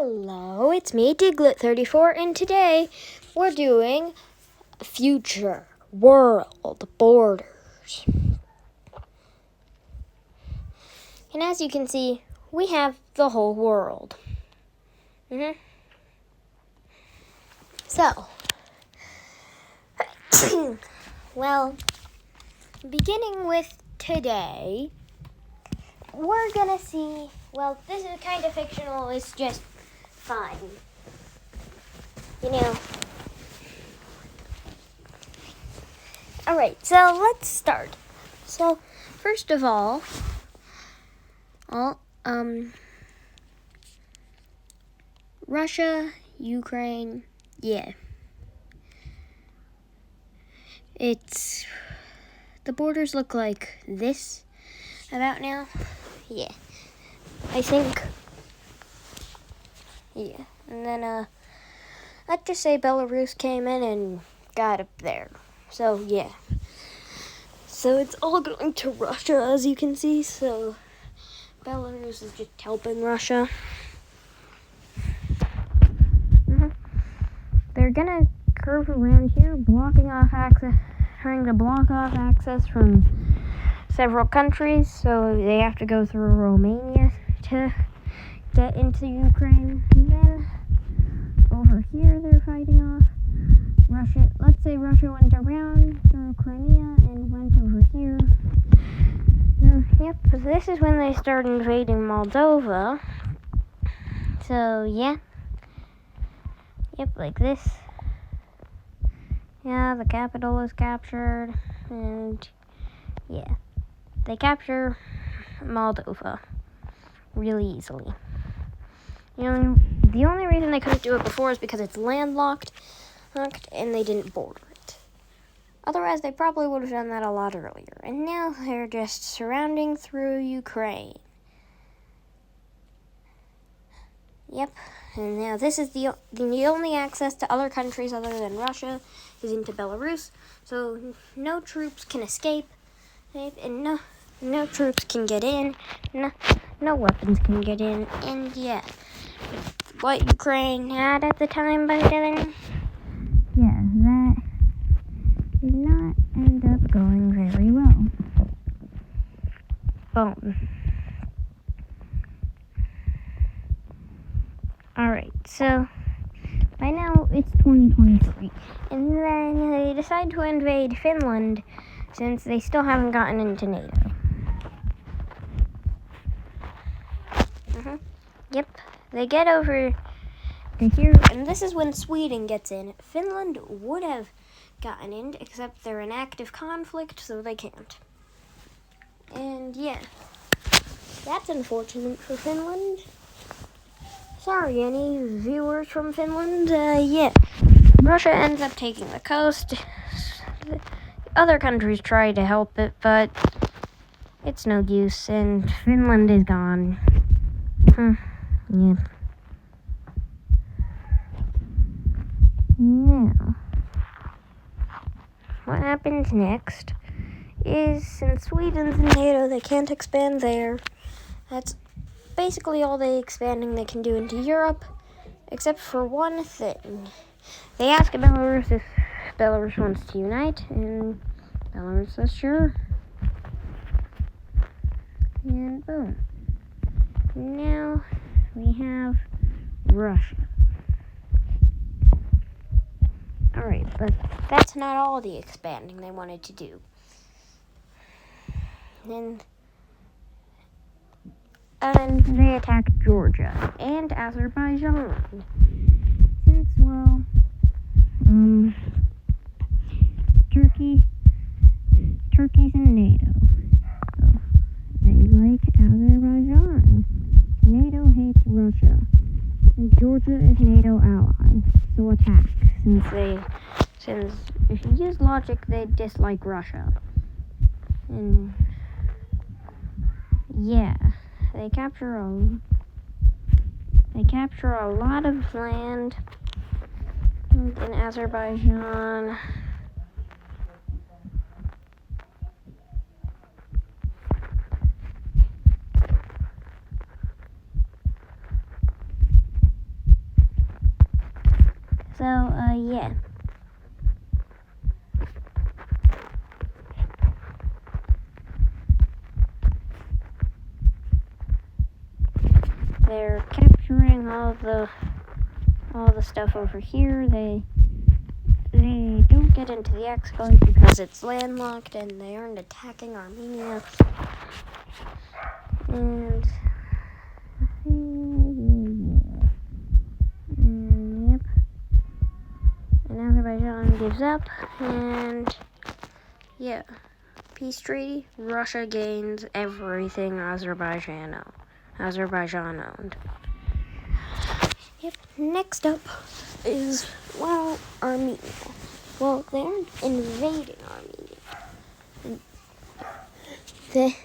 Hello, it's me, Diglett34, and today we're doing Future World Borders. And as you can see, we have the whole world. So, well, beginning with today, we're gonna see, well, this is kind of fictional, it's just fine. Alright, so let's start. So, first of all, Russia, Ukraine, yeah. The borders look like this about now. Yeah, I think. Yeah, and then, let's just say Belarus came in and got up there. So, yeah. So, it's all going to Russia, as you can see. So, Belarus is just helping Russia. They're gonna curve around here, trying to block off access from several countries. So, they have to go through Romania to get into Ukraine. And then, over here, they're fighting off Russia. Let's say Russia went around through Crimea and went over here. Yep, this is when they start invading Moldova. So, yeah. Yep, like this. Yeah, the capital is captured. And, yeah. They capture Moldova really easily. The only reason they couldn't do it before is because it's landlocked and they didn't border it. Otherwise, they probably would have done that a lot earlier. And now they're just surrounding through Ukraine. Yep. And now this is the only access to other countries other than Russia is into Belarus. So no troops can escape. And no troops can get in. No weapons can get in. And yeah. What Ukraine had at the time by then, yeah, that did not end up going very well. Boom. Alright, so by now it's 2023. And then they decide to invade Finland since they still haven't gotten into NATO. Yep. They get over to here, and this is when Sweden gets in. Finland would have gotten in, except they're in active conflict, so they can't. And yeah, that's unfortunate for Finland. Sorry, any viewers from Finland? Yeah. Russia ends up taking the coast. Other countries try to help it, but it's no use, and Finland is gone. Yeah. Now, what happens next is, since Sweden's in NATO, they can't expand there. That's basically all the expanding they can do into Europe, except for one thing. They ask Belarus if Belarus wants to unite, and Belarus says sure. And boom. Now we have Russia. Alright, but that's not all the expanding they wanted to do. Then they attacked Georgia and Azerbaijan. Since, well, Turkey's in NATO. So they like Azerbaijan. NATO hates Russia. And Georgia is NATO ally. So attack. Since if you use logic, they dislike Russia. And yeah, they capture a lot of land in Azerbaijan. Yeah. They're capturing all the stuff over here. They don't get into the X-Guard because it's landlocked, and they aren't attacking Armenia. And yep. And Azerbaijan gives up, and yeah, peace treaty. Russia gains everything Azerbaijan owned. Yep. Next up is, well, Armenia. Well, they aren't invading Armenia.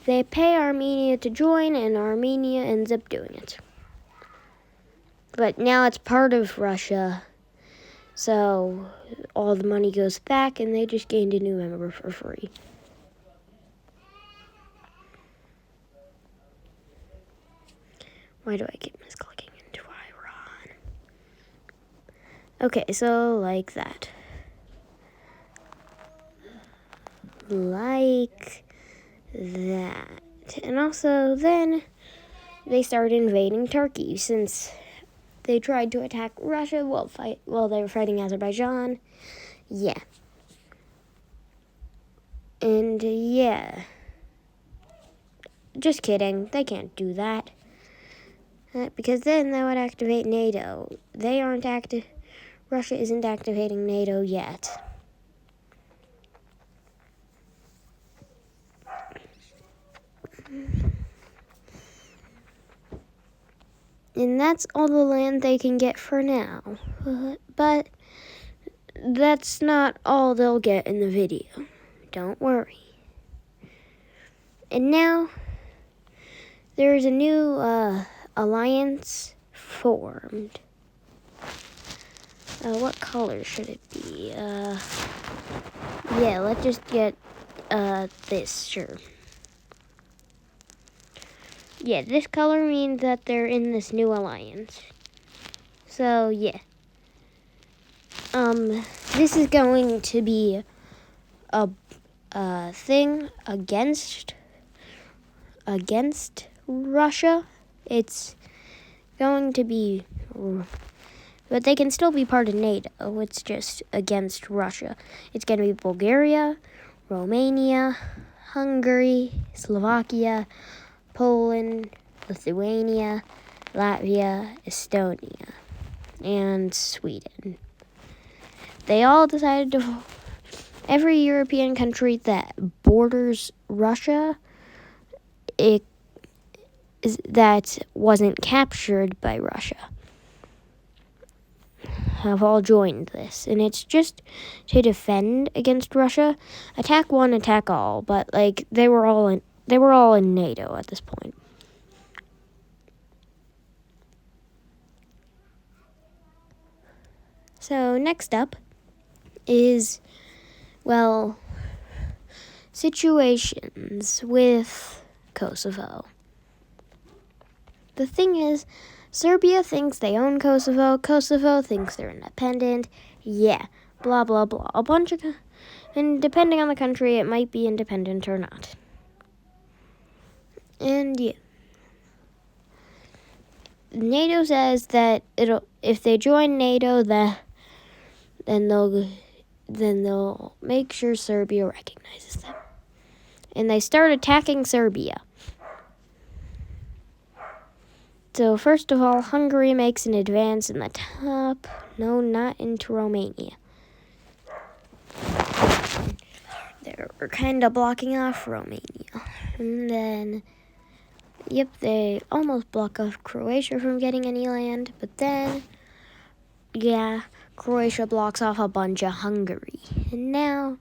They pay Armenia to join, and Armenia ends up doing it. But now it's part of Russia, so all the money goes back, and they just gained a new member for free. Why do I keep misclicking into Iran? Okay, so like that. Like that. And also then they started invading Turkey since they tried to attack Russia while they were fighting Azerbaijan. Yeah. And yeah. Just kidding. They can't do that. Because then that would activate NATO. Russia isn't activating NATO yet. And that's all the land they can get for now. But that's not all they'll get in the video. Don't worry. And now there's a new alliance formed. What color should it be? Yeah, let's just get this, sure. Yeah, this color means that they're in this new alliance. So, yeah. This is going to be a thing against Russia. It's going to be, but they can still be part of NATO. It's just against Russia. It's going to be Bulgaria, Romania, Hungary, Slovakia, Poland, Lithuania, Latvia, Estonia, and Sweden. They all decided to. Every European country that borders Russia, that wasn't captured by Russia, have all joined this, and it's just to defend against Russia. Attack one, attack all, but like they were all in NATO at this point. So next up is, well, situations with Kosovo. The thing is, Serbia thinks they own Kosovo. Kosovo thinks they're independent. Yeah, blah, blah, blah. A bunch of... And depending on the country, it might be independent or not. And yeah. NATO says that if they join NATO, then they'll make sure Serbia recognizes them. And they start attacking Serbia. So first of all, Hungary makes an advance in the top. No, not into Romania. They're kind of blocking off Romania. And then, yep, they almost block off Croatia from getting any land. But then, yeah, Croatia blocks off a bunch of Hungary. And now,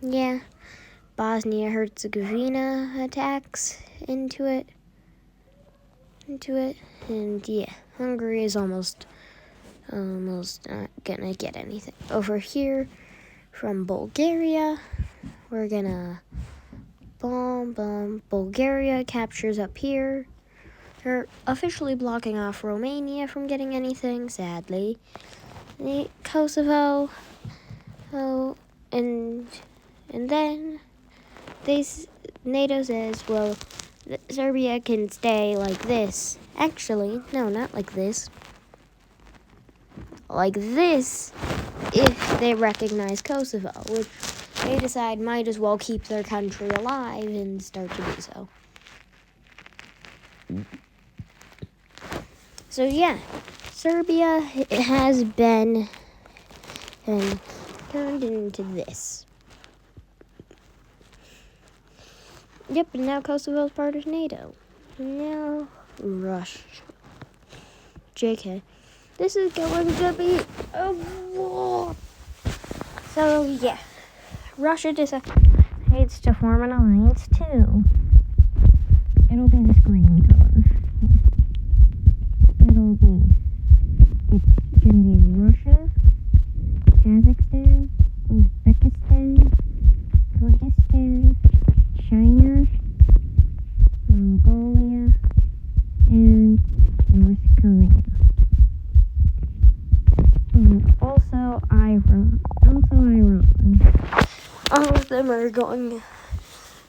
yeah, Bosnia-Herzegovina attacks into it. And yeah, Hungary is almost not gonna get anything. Over here from Bulgaria, we're gonna bomb. Bulgaria captures up here. They're officially blocking off Romania from getting anything, sadly. Kosovo, and then NATO says, well, Serbia can stay like this. Actually, no, not like this. Like this, if they recognize Kosovo, which they decide might as well keep their country alive and start to do so. So yeah, Serbia has been turned into this. Yep, and now Kosovo is part of NATO. Now Russia. JK. This is going to be a war. So yeah, Russia decides to form an alliance too. It'll be this green color. It's gonna be Russia, Kazakhstan, Uzbekistan, Kyrgyzstan, China, Mongolia, and North Korea. And also Iran. All of them are going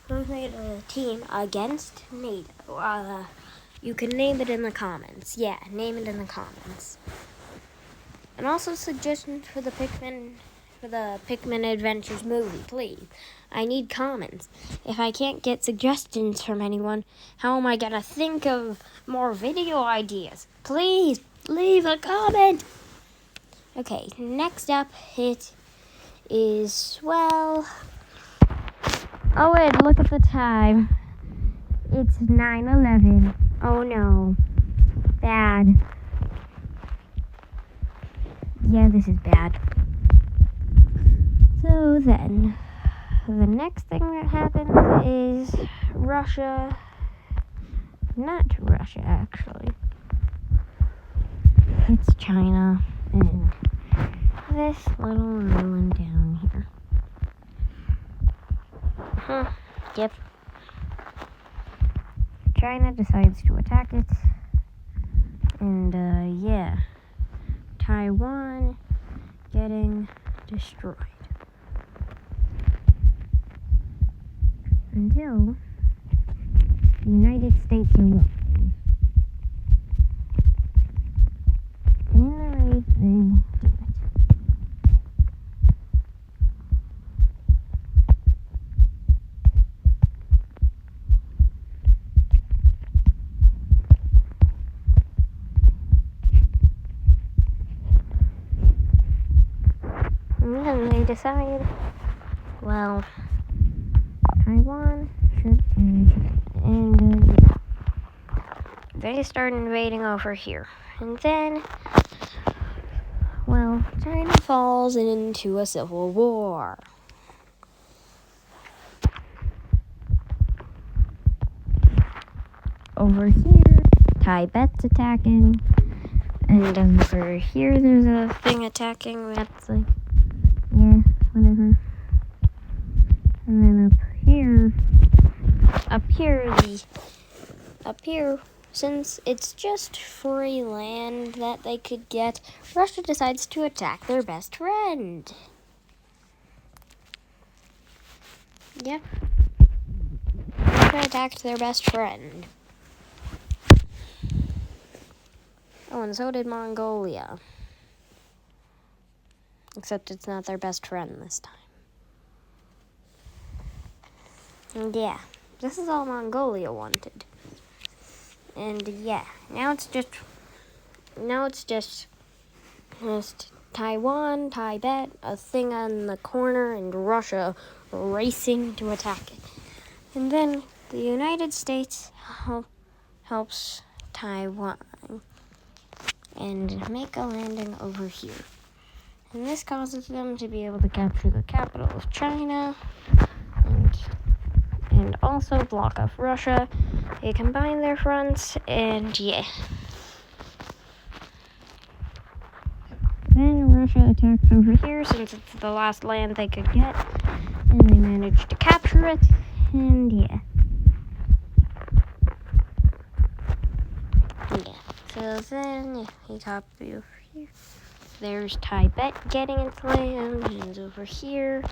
to make a team against NATO. You can name it in the comments. Yeah, name it in the comments. And also suggestions for the Pikmin Adventures movie, please. I need comments. If I can't get suggestions from anyone, how am I gonna think of more video ideas? Please, leave a comment! Okay, next up, it is, well... Oh wait, look at the time. It's 9:11. Oh no. Bad. Yeah, this is bad. So then, the next thing that happens is Russia. Not Russia, actually. It's China and this little island down here. Yep. China decides to attack it. And, yeah. Taiwan getting destroyed. Until the United States arrives. And in the raid, they do it. And then they decide, well, Taiwan should and they start invading over here. And then, well, China falls into a civil war. Over here, Tibet's attacking. And over here, there's a thing attacking that's like, yeah, whatever. And then up here, since it's just free land that they could get, Russia decides to attack their best friend. Yep. Russia attacked their best friend. Oh, and so did Mongolia. Except it's not their best friend this time. And yeah, this is all Mongolia wanted. And yeah, now it's just Taiwan, Tibet, a thing on the corner, and Russia racing to attack it. And then the United States helps Taiwan and make a landing over here. And this causes them to be able to capture the capital of China and also block off Russia. They combine their fronts, and yeah. Then Russia attacks over here since it's the last land they could get, and they manage to capture it, and yeah. So then you copy over here. There's Tibet getting its land, and over here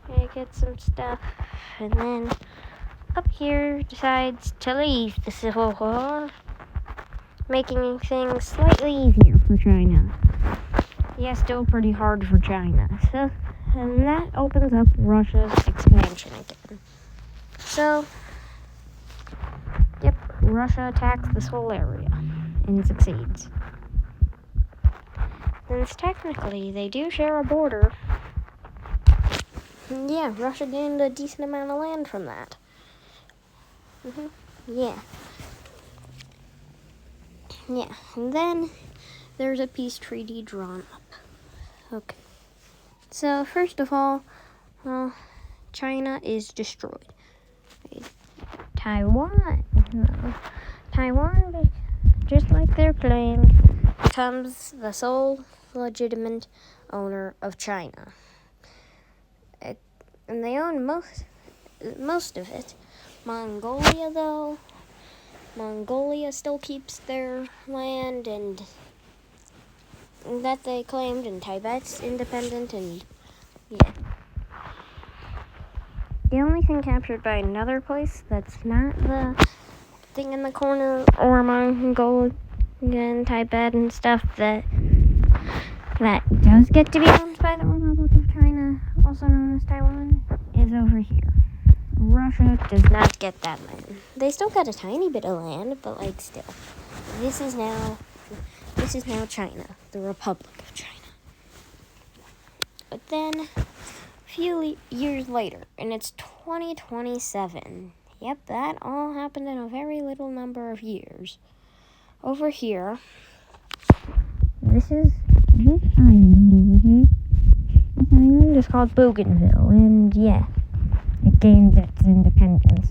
I get some stuff, and then up here decides to leave the Civil War, making things slightly easier for China. Yeah, still pretty hard for China. So, and that opens up Russia's expansion again. So, yep, Russia attacks this whole area and succeeds. Since technically they do share a border, yeah, Russia gained a decent amount of land from that. Yeah. Yeah, and then there's a peace treaty drawn up. Okay. So, first of all, China is destroyed. Taiwan, just like their claim, becomes the sole legitimate owner of China. And they own most of it. Mongolia, though, Mongolia still keeps their land and that they claimed, and Tibet's independent, and yeah. The only thing captured by another place that's not the thing in the corner or Mongolia and Tibet and stuff that does get to be owned by the Republic of China, also known as Taiwan, is over here. Russia does not get that land. They still got a tiny bit of land, but like still. This is now China, the Republic of China. But then, a few years later, and it's 2027. Yep, that all happened in a very little number of years. Over here, this island over here. This island is called Bougainville, and yeah, it gained its independence.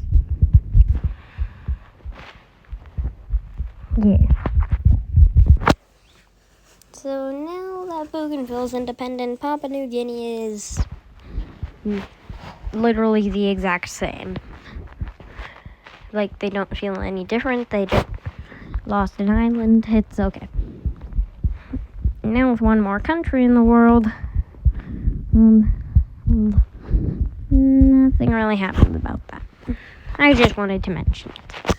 Yeah. So now that Bougainville's independent, Papua New Guinea is literally the exact same. Like, they don't feel any different. They just lost an island. It's okay. Now with one more country in the world, nothing really happened about that. I just wanted to mention it.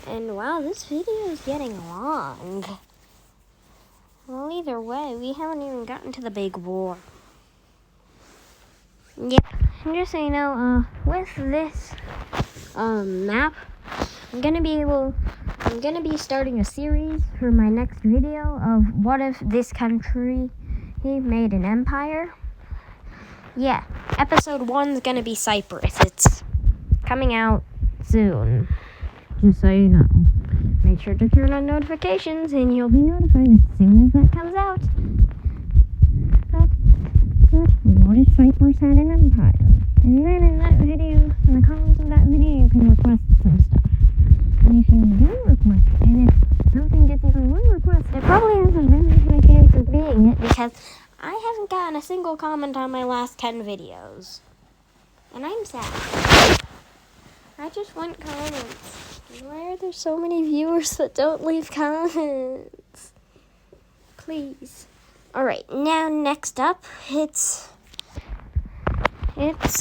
And wow, this video is getting long. Well, either way, we haven't even gotten to the big war. Yep, and just so you know, with this map, I'm gonna be starting a series for my next video of what if this country made an empire. Yeah, episode 1's gonna be Cyprus. It's coming out soon, just so you know. Make sure to turn on notifications and you'll be notified as soon as that comes out. But what if Cyprus had an empire? And then in that video, in the comments of that video, you can request some stuff. And if you do request, and if something gets even more requests, it probably has a very high chance of being it, because I haven't gotten a single comment on my last 10 videos. And I'm sad. I just want comments. Why are there so many viewers that don't leave comments? Please. Alright, now next up, it's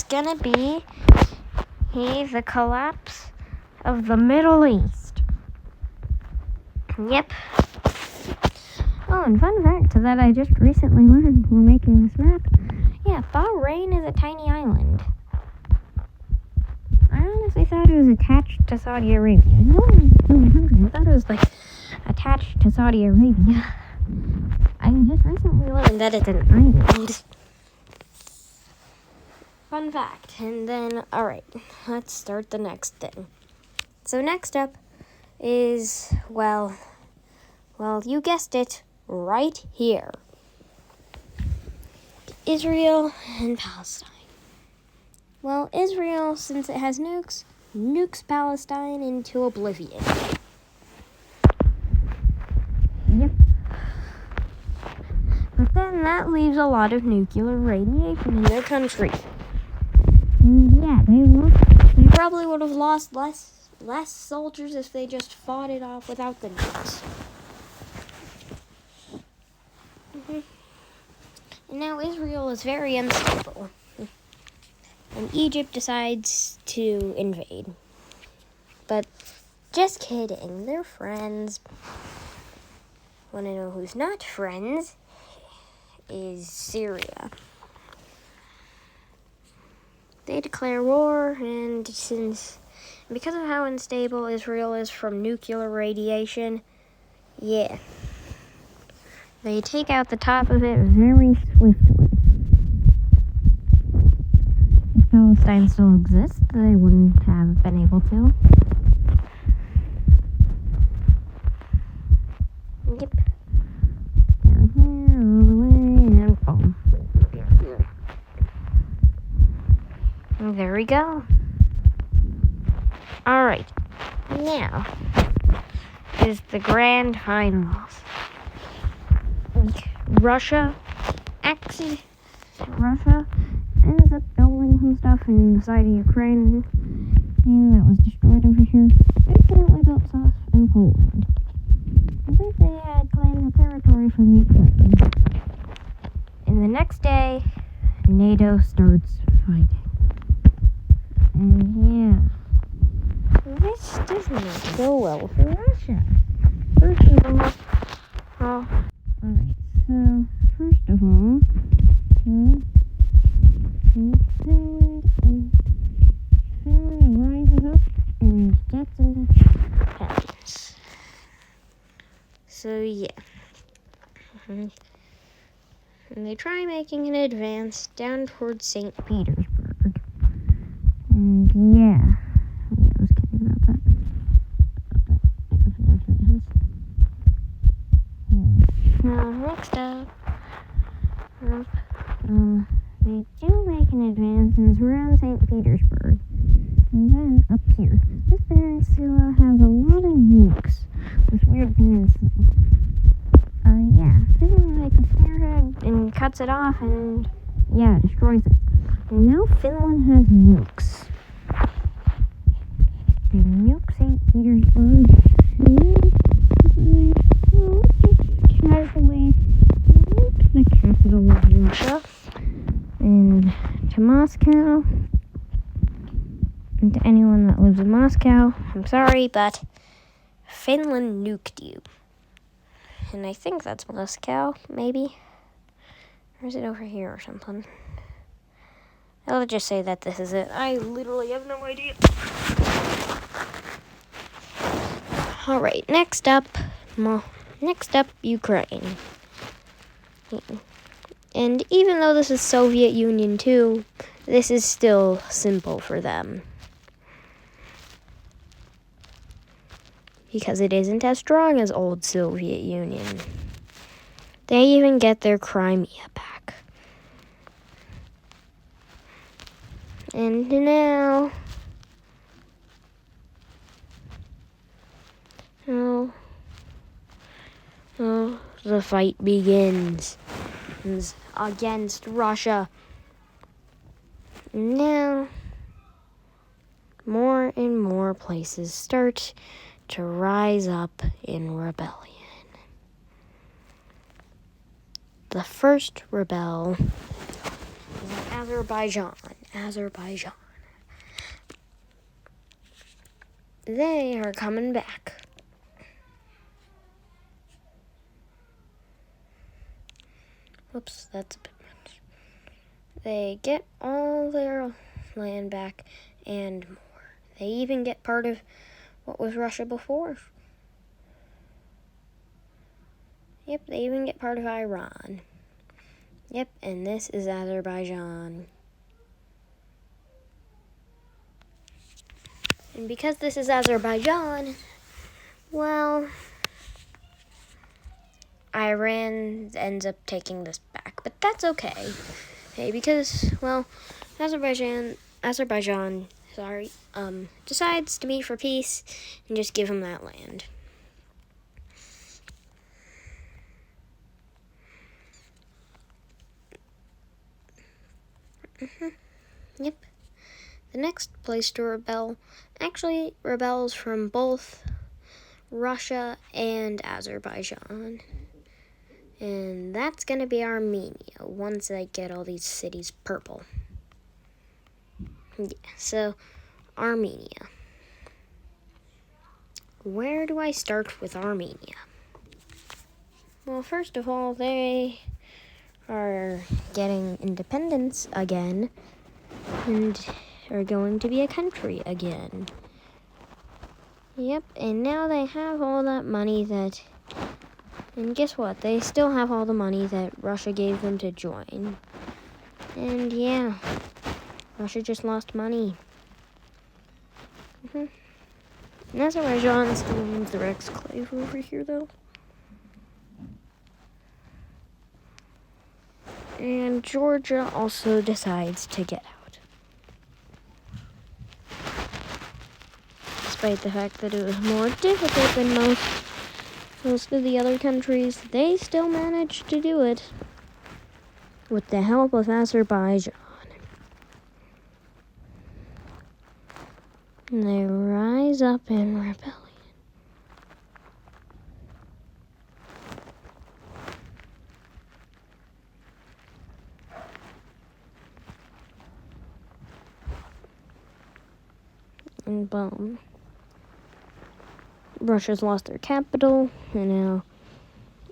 gonna be the collapse of the Middle East. Yep. Oh, and fun fact that I just recently learned while making this map. Yeah, Bahrain is a tiny island. I honestly thought it was attached to Saudi Arabia. No, I thought it was like attached to Saudi Arabia. I just recently learned that it's an island. Fun fact. And then, alright, let's start the next thing. So next up is, well, you guessed it, right here. Israel and Palestine. Well, Israel, since it has nukes Palestine into oblivion. Yep. But then that leaves a lot of nuclear radiation in their country. And yeah, they probably would have lost less less soldiers if they just fought it off without the nukes. And now Israel is very unstable. And Egypt decides to invade. But just kidding, they're friends. Wanna know who's not friends? Is Syria. They declare war, and because of how unstable Israel is from nuclear radiation, yeah, they take out the top of it very swiftly. If Palestine still exists, they wouldn't have been able to. Yep. Down here, all the way, and boom. And there we go. Alright. Now is the grand finals. Russia ends up building some stuff inside of Ukraine, and that was destroyed over here. They accidentally built stuff in Poland. I think they had claimed the territory from Ukraine. And the next day, NATO starts fighting. And yeah, this does not go well for Russia. First of all, alright, so first of all, Finland rises up and gets independence. So yeah. And they try making an advance down towards St. Petersburg. And yeah, I was kidding about that. Now, next up, they do make an advance and it's around St. Petersburg. And then up here, this peninsula has a lot of nukes. This weird peninsula. Yeah, Finland makes a spearhead and cuts it off and, yeah, destroys it. And now Finland has nukes. They nuke St. Petersburg. And then, just casually nuke the capital of Russia. And to Moscow. And to anyone that lives in Moscow, I'm sorry, but Finland nuked you. And I think that's Moscow, maybe. Or is it over here or something? I'll just say that this is it. I literally have no idea. Alright, next up, Ukraine. And even though this is Soviet Union too, this is still simple for them. Because it isn't as strong as old Soviet Union. They even get their Crimea back. And now, the fight begins against Russia. Now, more and more places start to rise up in rebellion. The first rebel is Azerbaijan. They are coming back. Oops, that's a bit much. They get all their land back and more. They even get part of what was Russia before. Yep, they even get part of Iran. Yep, and this is Azerbaijan. And because this is Azerbaijan, well, Iran ends up taking this back. But that's okay. Hey, because, well, Azerbaijan, decides to meet for peace and just give them that land. Yep. the next place to rebel actually rebels from both Russia and Azerbaijan. And that's going to be Armenia once I get all these cities purple. Yeah, so Armenia. Where do I start with Armenia? Well, first of all, they are getting independence again and are going to be a country again. Yep, and now they have all that money that... And guess what? They still have all the money that Russia gave them to join. And yeah, Russia just lost money. And Azerbaijan still owns the exclave over here, though. And Georgia also decides to get out. Despite the fact that it was more difficult than most of the other countries, they still managed to do it with the help of Azerbaijan. And they rise up in rebellion. And boom. Russia's lost their capital, and now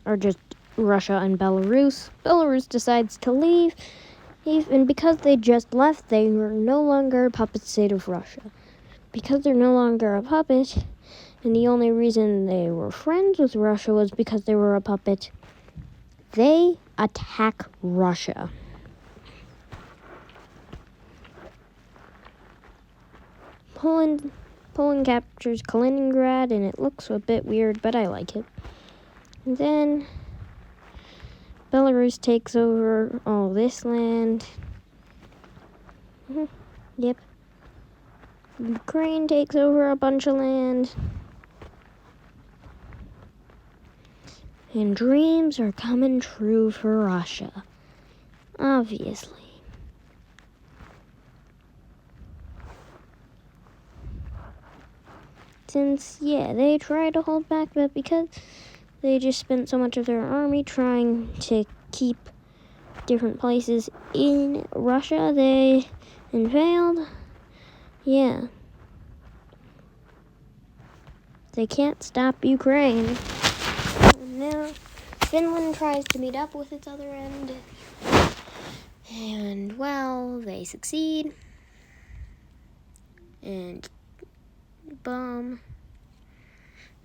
are just Russia and Belarus. Belarus decides to leave, and because they just left, they were no longer a puppet state of Russia. Because they're no longer a puppet, and the only reason they were friends with Russia was because they were a puppet, they attack Russia. Poland captures Kaliningrad, and it looks a bit weird, but I like it. And then Belarus takes over all this land. Yep. Ukraine takes over a bunch of land. And dreams are coming true for Russia. Obviously. Since, yeah, they tried to hold back, but because they just spent so much of their army trying to keep different places in Russia, they failed. Yeah. They can't stop Ukraine. And now Finland tries to meet up with its other end. And, well, they succeed. And boom.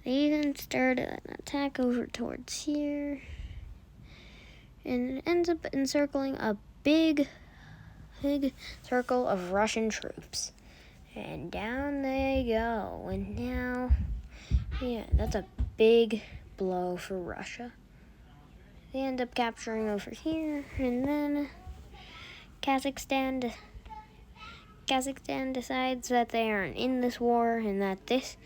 They even started an attack over towards here. And it ends up encircling a big circle of Russian troops. And down they go. And now, yeah, that's a big blow for Russia. They end up capturing over here. And then Kazakhstan decides that they aren't in this war and that this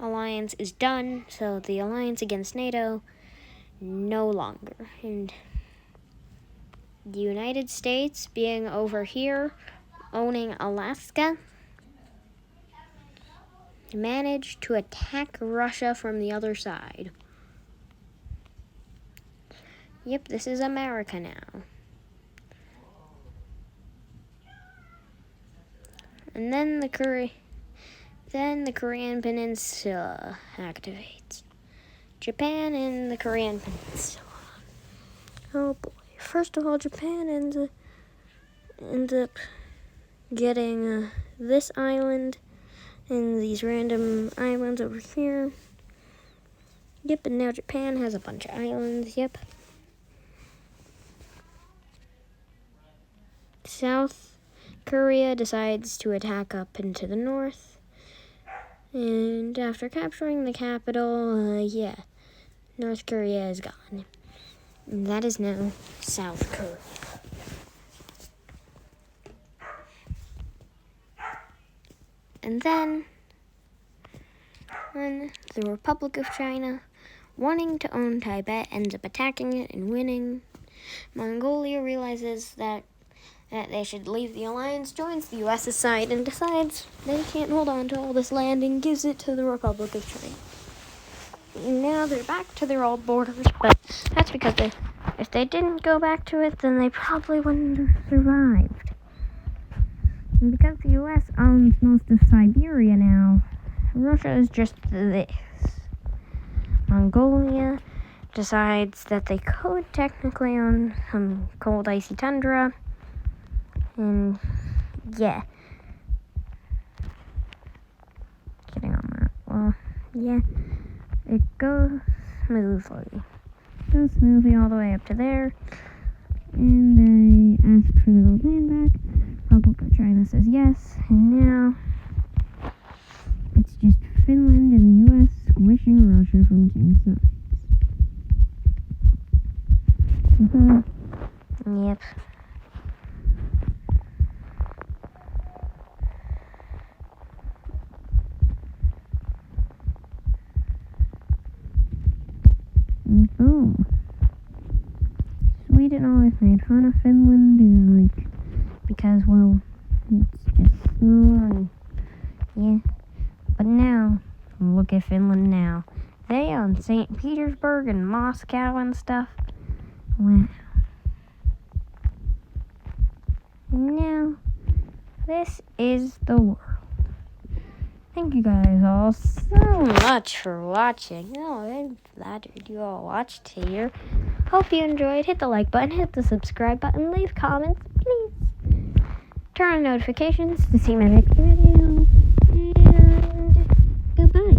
alliance is done, so the alliance against NATO no longer. And the United States, being over here, owning Alaska, managed to attack Russia from the other side. Yep, this is America now. And then the Korean Peninsula activates. Japan and the Korean Peninsula. Oh boy. First of all, Japan ends up getting this island and these random islands over here. Yep, and now Japan has a bunch of islands. Yep. South Korea decides to attack up into the north. And after capturing the capital, North Korea is gone. And that is now South Korea. And then, when the Republic of China, wanting to own Tibet, ends up attacking it and winning, Mongolia realizes that that they should leave the alliance, joins the U.S.'s side, and decides they can't hold on to all this land and gives it to the Republic of China. Now they're back to their old borders, but that's because if they didn't go back to it, then they probably wouldn't have survived. And because the U.S. owns most of Siberia now, Russia is just this. Mongolia decides that they could technically own some cold, icy tundra. And yeah. Kidding on that. Well, yeah. It goes smoothly. All the way up to there. And they ask for their old land back. Republic of China says yes. And now it's just Finland and the U.S. squishing Russia from two sides. Yep. And boom. Sweden always made fun of Finland and because well, it's just small and yeah. But now, look at Finland now. They own St. Petersburg and Moscow and stuff. Wow. Now, this is the world. Thank you guys all so much for watching. Oh, I'm flattered you all watched here. Hope you enjoyed. Hit the like button, hit the subscribe button, leave comments, please. Turn on notifications to see my next video.